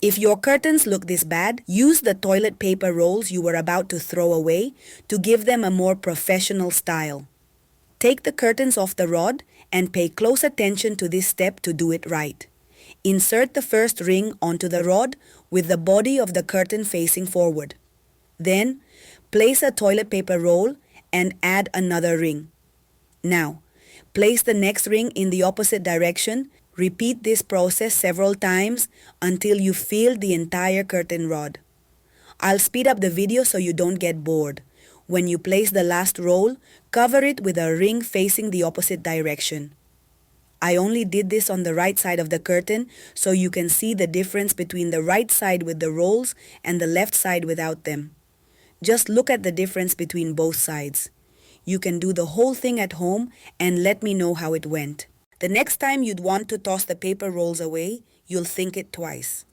If your curtains look this bad, use the toilet paper rolls you were about to throw away to give them a more professional style. Take the curtains off the rod and pay close attention to this step to do it right. Insert the first ring onto the rod with the body of the curtain facing forward. Then, place a toilet paper roll and add another ring. Now, place the next ring in the opposite direction. Repeat this process several times until you fill the entire curtain rod. I'll speed up the video so you don't get bored. When you place the last roll, cover it with a ring facing the opposite direction. I only did this on the right side of the curtain so you can see the difference between the right side with the rolls and the left side without them. Just look at the difference between both sides. You can do the whole thing at home and let me know how it went. The next time you'd want to toss the paper rolls away, you'll think it twice.